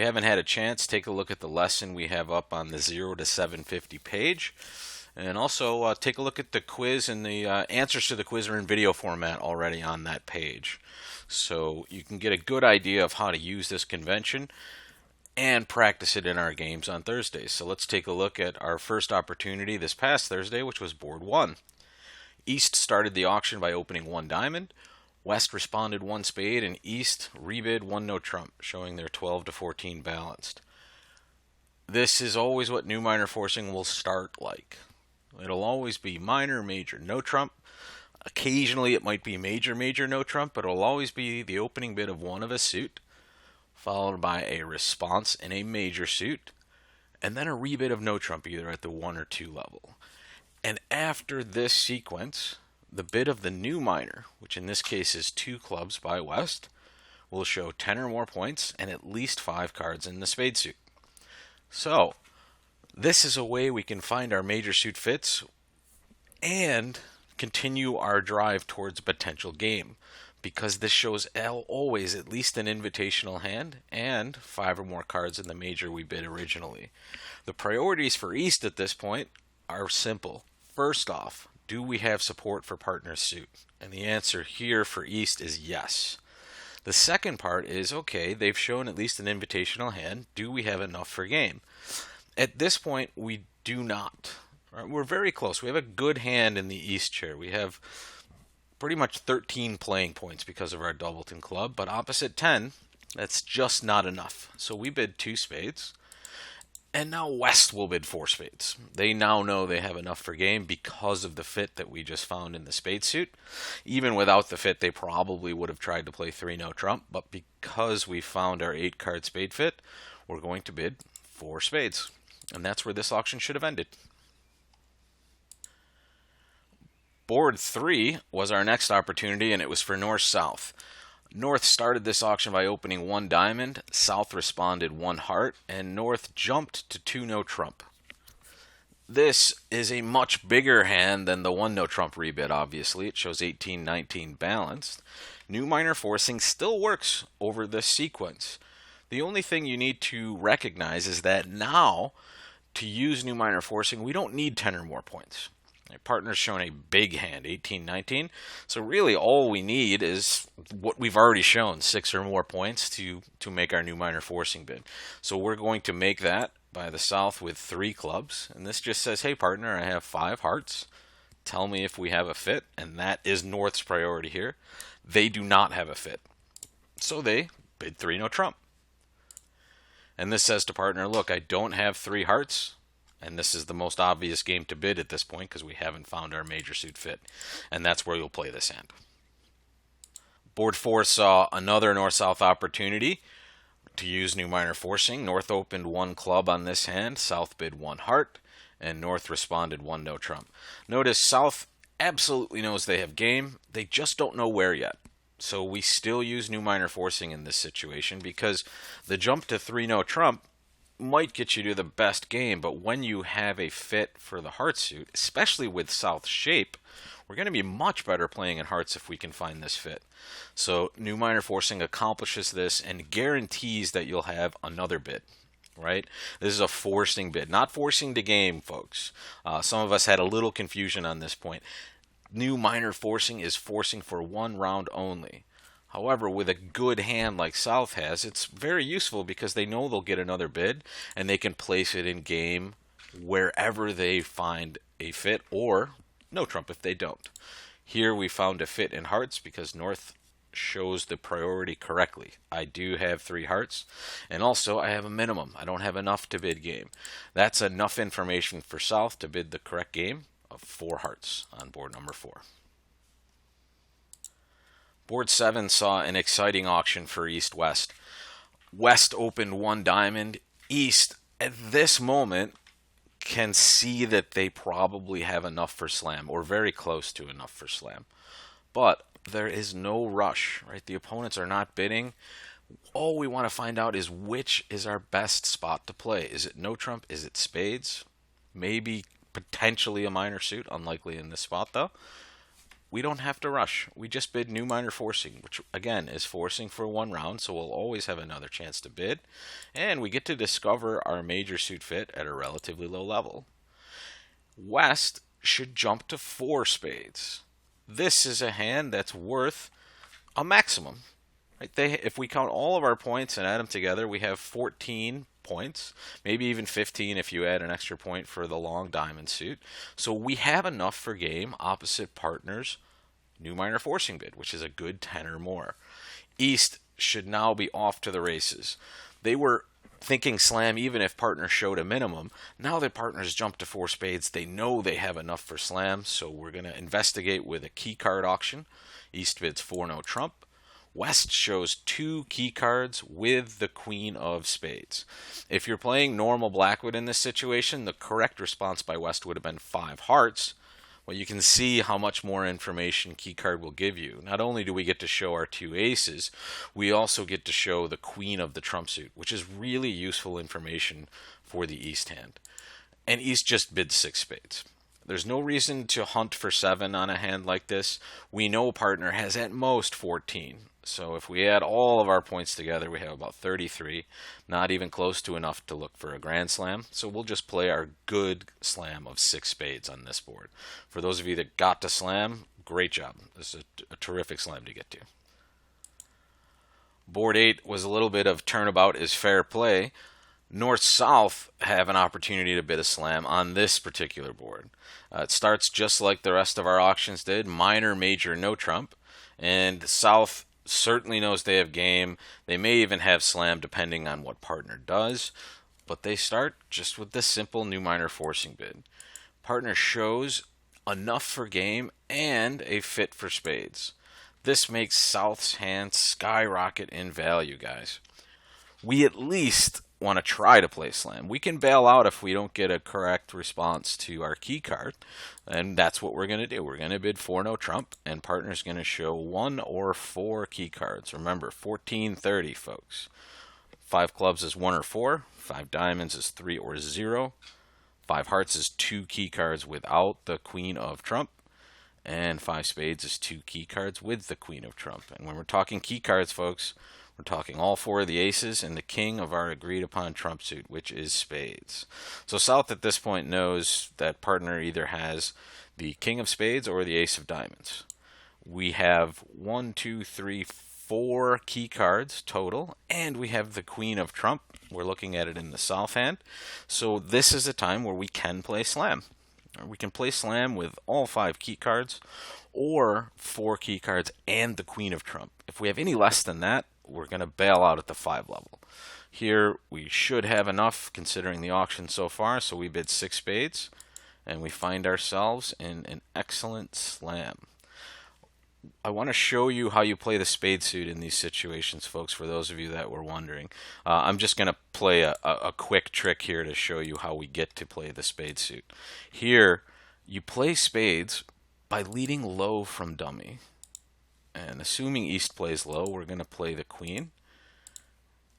you haven't had a chance, take a look at the lesson we have up on the 0 to 750 page. And also take a look at the quiz, and the answers to the quiz are in video format already on that page. So you can get a good idea of how to use this convention and practice it in our games on Thursdays. So let's take a look at our first opportunity this past Thursday, which was board 1. East started the auction by opening 1 diamond. West responded 1 spade, and East rebid 1 no trump, showing their 12 to 14 balanced. This is always what new minor forcing will start like. It'll always be minor, major, no trump. Occasionally it might be major, major, no trump, but it'll always be the opening bid of 1 of a suit, followed by a response in a major suit, and then a rebid of no trump either at the 1 or 2 level. And after this sequence, the bid of the new minor, which in this case is 2 clubs by West, will show 10 or more points and at least 5 cards in the spade suit. So, this is a way we can find our major suit fits and continue our drive towards a potential game, because this shows always at least an invitational hand and 5 or more cards in the major we bid originally. The priorities for East at this point are simple. First off, do we have support for partner's suit? And the answer here for East is yes. The second part is, okay, they've shown at least an invitational hand. Do we have enough for game? At this point, we do not. We're very close. We have a good hand in the East chair. We have pretty much 13 playing points because of our Doubleton club, but opposite 10, that's just not enough. So we bid 2 spades. And now West will bid 4 spades. They now know they have enough for game because of the fit that we just found in the spade suit. Even without the fit, they probably would have tried to play 3 no trump, but because we found our 8 card spade fit, we're going to bid 4 spades. And that's where this auction should have ended. Board 3 was our next opportunity, and it was for North-South. North started this auction by opening 1 diamond, South responded 1 heart, and North jumped to 2 no trump. This is a much bigger hand than the 1 no trump rebid, obviously. It shows 18-19 balanced. New minor forcing still works over this sequence. The only thing you need to recognize is that now, to use new minor forcing, we don't need 10 or more points. My partner's shown a big hand, 18-19. So really all we need is what we've already shown, 6 or more points to make our new minor forcing bid. So we're going to make that by the South with 3 clubs. And this just says, hey partner, I have 5 hearts. Tell me if we have a fit. And that is North's priority here. They do not have a fit. So they bid 3 no trump. And this says to partner, look, I don't have 3 hearts. And this is the most obvious game to bid at this point because we haven't found our major suit fit. And that's where you'll play this hand. Board 4 saw another North-South opportunity to use new minor forcing. North opened 1 club on this hand. South bid 1 heart. And North responded 1 no trump. Notice South absolutely knows they have game. They just don't know where yet. So we still use new minor forcing in this situation because the jump to 3 no trump might get you to the best game, but when you have a fit for the heart suit, especially with South shape, we're going to be much better playing in hearts if we can find this fit. So new minor forcing accomplishes this and guarantees that you'll have another bid, right? This is a forcing bid, not forcing the game, folks. Some of us had a little confusion on this point. New minor forcing is forcing for 1 round only. However, with a good hand like South has, it's very useful because they know they'll get another bid and they can place it in game wherever they find a fit, or no trump if they don't. Here we found a fit in hearts because North shows the priority correctly. I do have 3 hearts, and also I have a minimum. I don't have enough to bid game. That's enough information for South to bid the correct game of 4 hearts on board number 4. Board 7 saw an exciting auction for East-West. West opened 1 diamond. East, at this moment, can see that they probably have enough for slam, or very close to enough for slam. But there is no rush, right? The opponents are not bidding. All we want to find out is which is our best spot to play. Is it no trump? Is it spades? Maybe potentially a minor suit, unlikely in this spot though. we don't have to rush. We just bid new minor forcing, which again is forcing for one round, so we'll always have another chance to bid. And we get to discover our major suit fit at a relatively low level. West should jump to 4 spades. This is a hand that's worth a maximum. Right? If we count all of our points and add them together, we have 14 points, maybe even 15 if you add an extra point for the long diamond suit. So we have enough for game opposite partners' new minor forcing bid, which is a good 10 or more. East should now be off to the races. They were thinking slam even if partner showed a minimum. Now that partners jump to 4 spades, they know they have enough for slam, so we're going to investigate with a key card auction. East bids 4 no trump. West shows 2 key cards with the queen of spades. If you're playing normal Blackwood in this situation, the correct response by West would have been 5 hearts. Well, you can see how much more information key card will give you. Not only do we get to show our 2 aces, we also get to show the queen of the trump suit, which is really useful information for the East hand. And East just bids 6 spades. There's no reason to hunt for 7 on a hand like this. We know partner has at most 14. So if we add all of our points together, we have about 33. Not even close to enough to look for a grand slam. So we'll just play our good slam of 6 spades on this board. For those of you that got to slam, great job. This is a terrific slam to get to. Board 8 was a little bit of turnabout is fair play. North-South have an opportunity to bid a slam on this particular board. It starts just like the rest of our auctions did, minor, major, no trump. And South certainly knows they have game. They may even have slam depending on what partner does. But they start just with this simple new minor forcing bid. Partner shows enough for game and a fit for spades. This makes South's hand skyrocket in value, guys. We at least want to try to play slam. We can bail out if we don't get a correct response to our key card, and that's what we're going to do. We're going to bid 4 no trump, and partner's going to show 1 or 4 key cards. Remember, 14-30, folks. 5 clubs is 1 or 4, 5 diamonds is 3 or 0, 5 hearts is 2 key cards without the queen of trump, and 5 spades is 2 key cards with the queen of trump. And when we're talking key cards, folks, we're talking all 4 of the aces and the king of our agreed upon trump suit, which is spades. So South at this point knows that partner either has the king of spades or the ace of diamonds. We have 1, 2, 3, 4 key cards total, and we have the queen of trump. We're looking at it in the South hand. So this is a time where we can play slam. We can play slam with all 5 key cards or 4 key cards and the queen of trump. If we have any less than that, we're going to bail out at the 5 level. Here we should have enough considering the auction so far, so we bid 6 spades and we find ourselves in an excellent slam. I want to show you how you play the spade suit in these situations, folks, for those of you that were wondering. I'm just going to play a quick trick here to show you how we get to play the spade suit. Here, you play spades by leading low from dummy. And assuming East plays low, we're going to play the queen.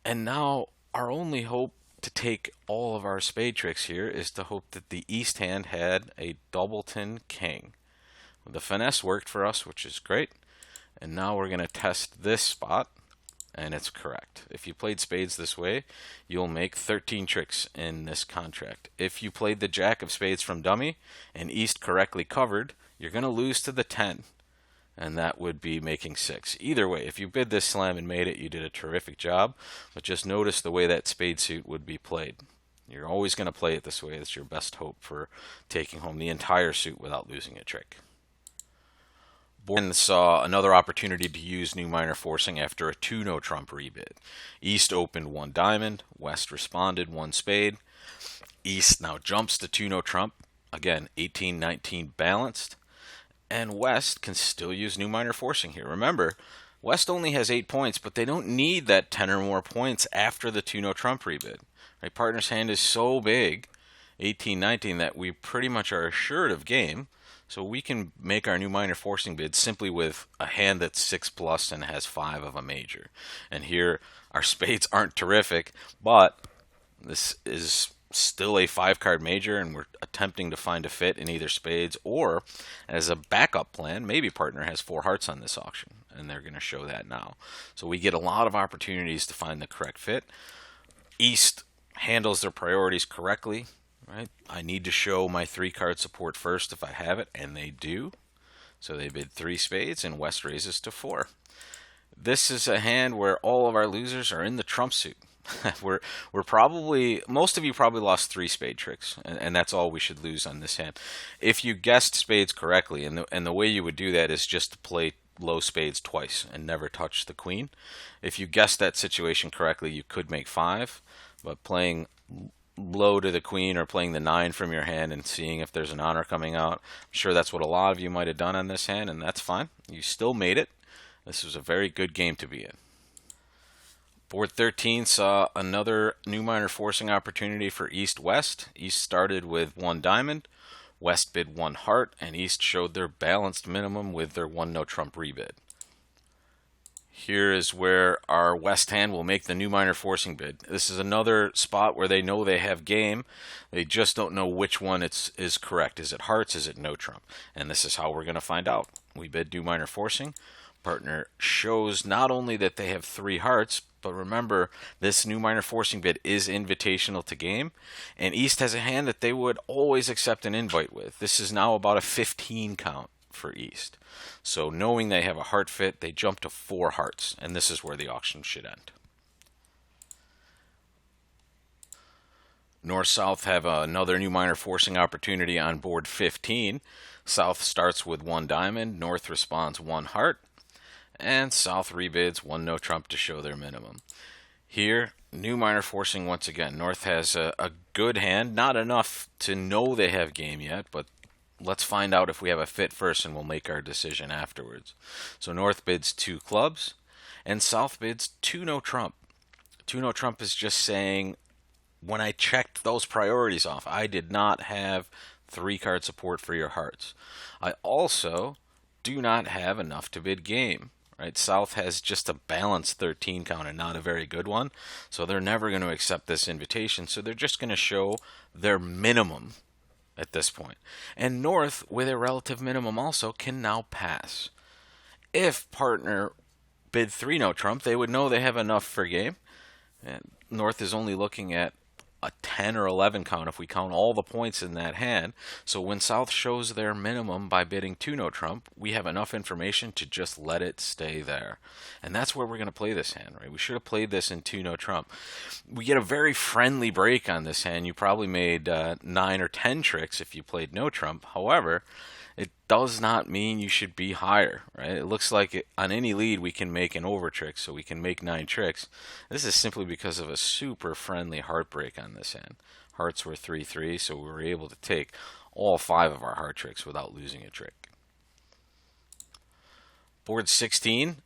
And now our only hope to take all of our spade tricks here is to hope that the East hand had a doubleton king. The finesse worked for us, which is great. And now we're going to test this spot, and it's correct. If you played spades this way, you'll make 13 tricks in this contract. If you played the jack of spades from dummy and East correctly covered, you're going to lose to the 10. And that would be making 6. Either way, if you bid this slam and made it, you did a terrific job. But just notice the way that spade suit would be played. You're always going to play it this way. That's your best hope for taking home the entire suit without losing a trick. Board saw another opportunity to use new minor forcing after a 2 no trump rebid. East opened 1 diamond. West responded 1 spade. East now jumps to 2 no trump. Again, 18-19 balanced. And West can still use new minor forcing here. Remember, West only has 8 points, but they don't need that 10 or more points after the 2 no trump rebid. Right? Partner's hand is so big, 18-19, that we pretty much are assured of game. So we can make our new minor forcing bid simply with a hand that's 6+ and has 5 of a major. And here, our spades aren't terrific, but this is still a 5-card major and we're attempting to find a fit in either spades, or as a backup plan, maybe partner has 4 hearts on this auction and they're going to show that now. So we get a lot of opportunities to find the correct fit. East handles their priorities correctly, right? I need to show my 3-card support first if I have it, and they do. So they bid 3 spades and West raises to 4. This is a hand where all of our losers are in the trump suit. we're probably, most of you probably lost 3 spade tricks, and that's all we should lose on this hand. If you guessed spades correctly, and the way you would do that is just to play low spades twice and never touch the queen. If you guessed that situation correctly, you could make 5, but playing low to the queen or playing the 9 from your hand and seeing if there's an honor coming out, I'm sure that's what a lot of you might have done on this hand, and that's fine. You still made it. This was a very good game to be in. Board 13 saw another new minor forcing opportunity for East-West. East started with 1 diamond, West bid 1 heart, and East showed their balanced minimum with their 1 no trump rebid. Here is where our West hand will make the new minor forcing bid. This is another spot where they know they have game. They just don't know which one is correct. Is it hearts? Is it no trump? And this is how we're going to find out. We bid new minor forcing. Partner shows not only that they have 3 hearts, but remember, this new minor forcing bid is invitational to game, and East has a hand that they would always accept an invite with. This is now about a 15 count for East. So knowing they have a heart fit, they jump to 4 hearts, and this is where the auction should end. North-South have another new minor forcing opportunity on board 15. South starts with 1 diamond, North responds 1 heart, and South rebids 1 no trump to show their minimum. Here, new minor forcing once again. North has a good hand, not enough to know they have game yet, but let's find out if we have a fit first and we'll make our decision afterwards. So North bids 2 clubs and South bids 2 no trump. 2 no trump is just saying, when I checked those priorities off, I did not have 3-card support for your hearts. I also do not have enough to bid game. Right? South has just a balanced 13 count and not a very good one, so they're never going to accept this invitation, so they're just going to show their minimum at this point. And North, with a relative minimum also, can now pass. If partner bid 3 no trump, they would know they have enough for game. And North is only looking at a 10 or 11 count if we count all the points in that hand. So when South shows their minimum by bidding 2 no trump, we have enough information to just let it stay there. And that's where we're going to play this hand, right? We should have played this in 2 no trump. We get a very friendly break on this hand. You probably made 9 or 10 tricks if you played no trump. However, it does not mean you should be higher, right? It looks like on any lead we can make an over trick, so we can make 9 tricks. This is simply because of a super friendly heartbreak on this hand. Hearts were 3-3, so we were able to take all 5 of our heart tricks without losing a trick. Board 16,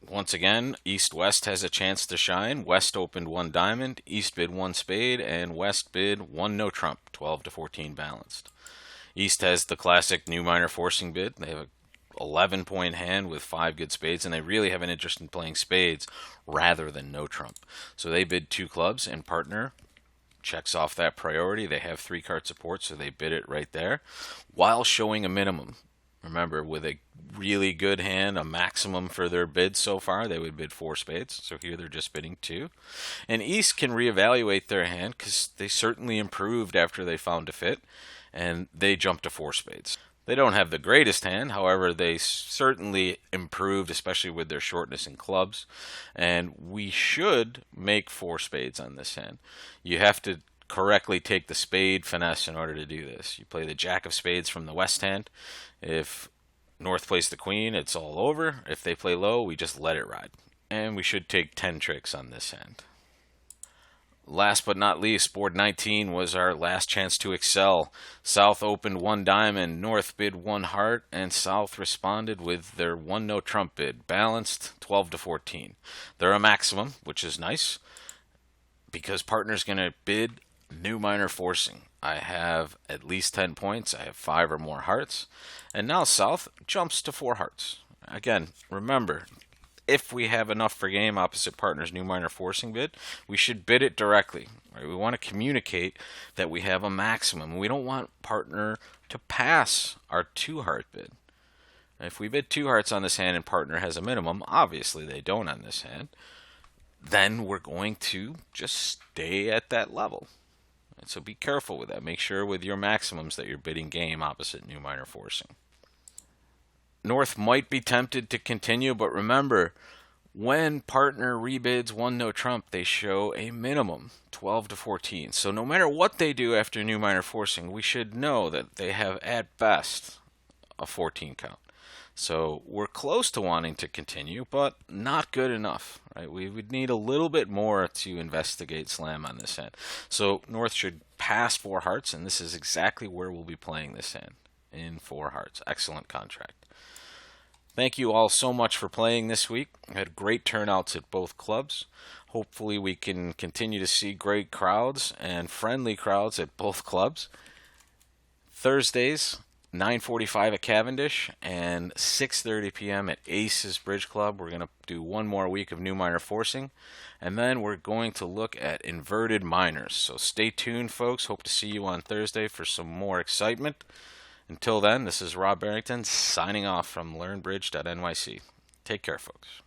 once again, East-West has a chance to shine. West opened 1 diamond, East bid 1 spade, and West bid 1 no trump, 12-14 balanced. East has the classic new minor forcing bid. They have an 11-point hand with 5 good spades, and they really have an interest in playing spades rather than no trump. So they bid 2 clubs, and partner checks off that priority. They have 3-card support, so they bid it right there while showing a minimum. Remember, with a really good hand, a maximum for their bids so far, they would bid 4 spades. So here they're just bidding 2. And East can reevaluate their hand because they certainly improved after they found a fit, and they jumped to 4 spades. They don't have the greatest hand, however, they certainly improved, especially with their shortness in clubs, and we should make 4 spades on this hand. You have to correctly take the spade finesse in order to do this. You play the jack of spades from the west hand. If North plays the queen, it's all over. If they play low, we just let it ride. And we should take 10 tricks on this hand. Last but not least, board 19 was our last chance to excel. South opened 1 diamond, North bid 1 heart, and South responded with their 1 no trump bid, balanced 12-14. They're a maximum, which is nice, because partner's going to bid new minor forcing. I have at least 10 points, I have 5 or more hearts, and now South jumps to 4 hearts. Again, remember, if we have enough for game opposite partner's new minor forcing bid, we should bid it directly. Right? We want to communicate that we have a maximum. We don't want partner to pass our 2-heart bid. If we bid 2 hearts on this hand and partner has a minimum, obviously they don't on this hand, then we're going to just stay at that level. And so be careful with that. Make sure with your maximums that you're bidding game opposite new minor forcing. North might be tempted to continue, but remember, when partner rebids 1 no trump, they show a minimum 12 to 14. So no matter what they do after new minor forcing, we should know that they have at best a 14 count. So we're close to wanting to continue, but not good enough. Right? We would need a little bit more to investigate slam on this hand. So North should pass 4 hearts, and this is exactly where we'll be playing this hand, in 4 hearts. Excellent contract. Thank you all so much for playing this week. We had great turnouts at both clubs. Hopefully we can continue to see great crowds and friendly crowds at both clubs. Thursdays, 9:45 at Cavendish and 6:30 p.m. at Aces Bridge Club. We're going to do one more week of new minor forcing, and then we're going to look at inverted minors. So stay tuned, folks. Hope to see you on Thursday for some more excitement. Until then, this is Rob Barrington signing off from LearnBridge.nyc. Take care, folks.